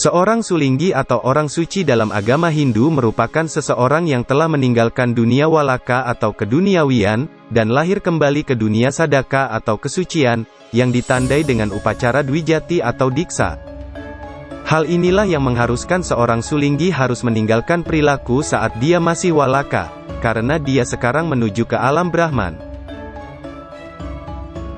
Seorang sulinggi atau orang suci dalam agama Hindu merupakan seseorang yang telah meninggalkan dunia walaka atau keduniawian, dan lahir kembali ke dunia sadaka atau kesucian, yang ditandai dengan upacara Dwijati atau Diksa. Hal inilah yang mengharuskan seorang sulinggi harus meninggalkan perilaku saat dia masih walaka, karena dia sekarang menuju ke alam Brahman.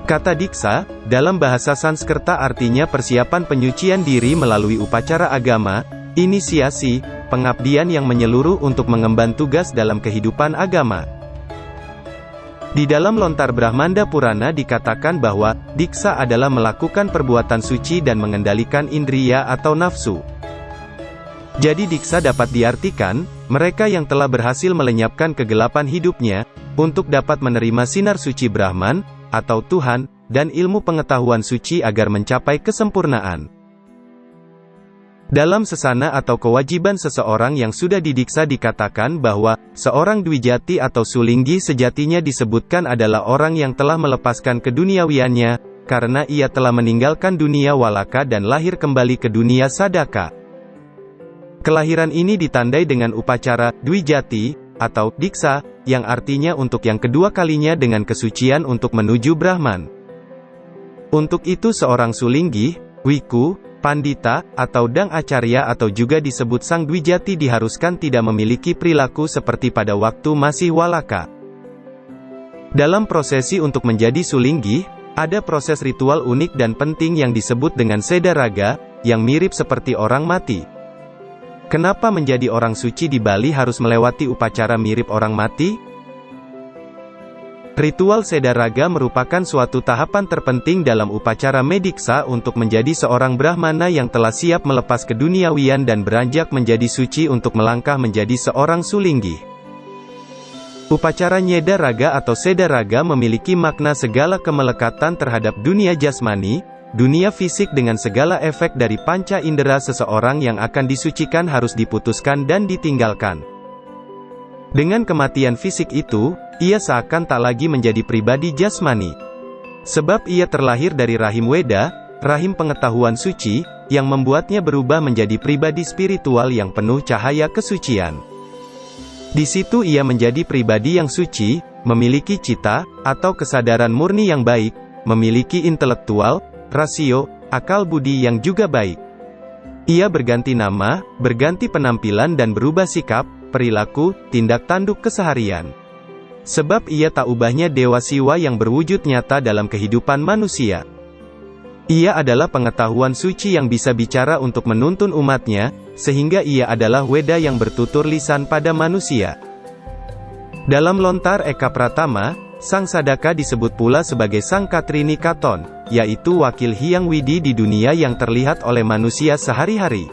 Kata Diksa, dalam bahasa Sanskerta artinya persiapan penyucian diri melalui upacara agama, inisiasi, pengabdian yang menyeluruh untuk mengemban tugas dalam kehidupan agama. Di dalam Lontar Brahmanda Purana dikatakan bahwa, Diksa adalah melakukan perbuatan suci dan mengendalikan indriya atau nafsu. Jadi Diksa dapat diartikan, mereka yang telah berhasil melenyapkan kegelapan hidupnya, untuk dapat menerima sinar suci Brahman, atau Tuhan, dan ilmu pengetahuan suci agar mencapai kesempurnaan. Dalam sesana atau kewajiban seseorang yang sudah didiksa dikatakan bahwa, seorang Dwijati atau sulinggi sejatinya disebutkan adalah orang yang telah melepaskan keduniawiannya, karena ia telah meninggalkan dunia walaka dan lahir kembali ke dunia sadaka. Kelahiran ini ditandai dengan upacara Dwijati, atau Diksa, yang artinya untuk yang kedua kalinya dengan kesucian untuk menuju Brahman. Untuk itu seorang sulinggi, wiku, pandita, atau dang acarya atau juga disebut sang Dwijati diharuskan tidak memiliki perilaku seperti pada waktu masih walaka. Dalam prosesi untuk menjadi sulinggi, ada proses ritual unik dan penting yang disebut dengan sedaraga, yang mirip seperti orang mati. Kenapa menjadi orang suci di Bali harus melewati upacara mirip orang mati? Ritual sedaraga merupakan suatu tahapan terpenting dalam upacara mediksa untuk menjadi seorang Brahmana yang telah siap melepas keduniawian dan beranjak menjadi suci untuk melangkah menjadi seorang sulinggi. Upacara nyedaraga atau sedaraga memiliki makna segala kemelekatan terhadap dunia jasmani, dunia fisik dengan segala efek dari panca indera seseorang yang akan disucikan harus diputuskan dan ditinggalkan. Dengan kematian fisik itu, ia seakan tak lagi menjadi pribadi jasmani. Sebab ia terlahir dari rahim Weda, rahim pengetahuan suci, yang membuatnya berubah menjadi pribadi spiritual yang penuh cahaya kesucian. Di situ ia menjadi pribadi yang suci, memiliki cita, atau kesadaran murni yang baik, memiliki intelektual, rasio, akal budi yang juga baik. Ia berganti nama, berganti penampilan dan berubah sikap, perilaku, tindak tanduk keseharian. Sebab ia tak ubahnya Dewa Siwa yang berwujud nyata dalam kehidupan manusia. Ia adalah pengetahuan suci yang bisa bicara untuk menuntun umatnya, sehingga ia adalah Weda yang bertutur lisan pada manusia. Dalam Lontar Eka Pratama, Sang Sadaka disebut pula sebagai Sang Katrini Katon, yaitu wakil Hyang Widi di dunia yang terlihat oleh manusia sehari-hari.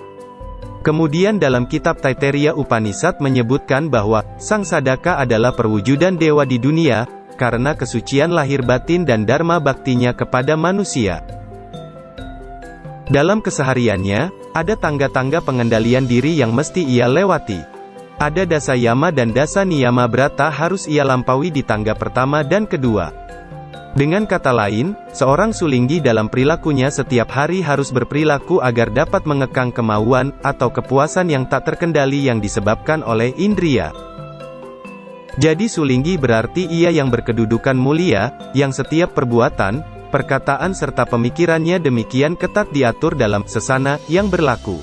Kemudian dalam kitab Taittiriya Upanishad menyebutkan bahwa, Sang Sadaka adalah perwujudan dewa di dunia, karena kesucian lahir batin dan dharma baktinya kepada manusia. Dalam kesehariannya, ada tangga-tangga pengendalian diri yang mesti ia lewati. Ada dasa yama dan dasa niyama brata harus ia lampaui di tangga pertama dan kedua. Dengan kata lain, seorang sulinggi dalam perilakunya setiap hari harus berperilaku agar dapat mengekang kemauan, atau kepuasan yang tak terkendali yang disebabkan oleh indriya. Jadi sulinggi berarti ia yang berkedudukan mulia, yang setiap perbuatan, perkataan serta pemikirannya demikian ketat diatur dalam sesana yang berlaku.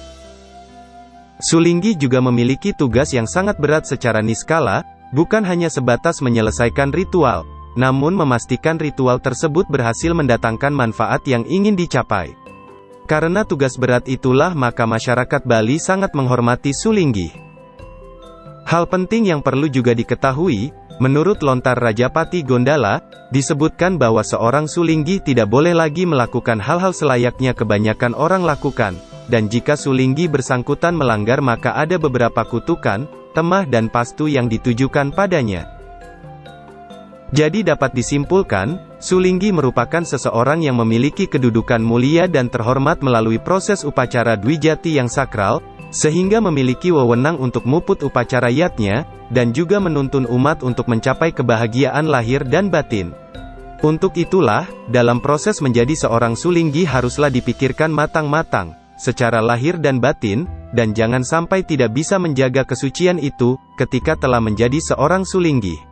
Sulinggi juga memiliki tugas yang sangat berat secara niskala, bukan hanya sebatas menyelesaikan ritual, namun memastikan ritual tersebut berhasil mendatangkan manfaat yang ingin dicapai. Karena tugas berat itulah maka masyarakat Bali sangat menghormati sulinggi. Hal penting yang perlu juga diketahui, menurut Lontar Rajapati Gondala, disebutkan bahwa seorang sulinggi tidak boleh lagi melakukan hal-hal selayaknya kebanyakan orang lakukan. Dan jika sulinggi bersangkutan melanggar maka ada beberapa kutukan, temah dan pastu yang ditujukan padanya. Jadi dapat disimpulkan, sulinggi merupakan seseorang yang memiliki kedudukan mulia dan terhormat melalui proses upacara Dwijati yang sakral, sehingga memiliki wewenang untuk muput upacara yatnya, dan juga menuntun umat untuk mencapai kebahagiaan lahir dan batin. Untuk itulah, dalam proses menjadi seorang sulinggi haruslah dipikirkan matang-matang. secara lahir dan batin, dan jangan sampai tidak bisa menjaga kesucian itu, ketika telah menjadi seorang sulinggi.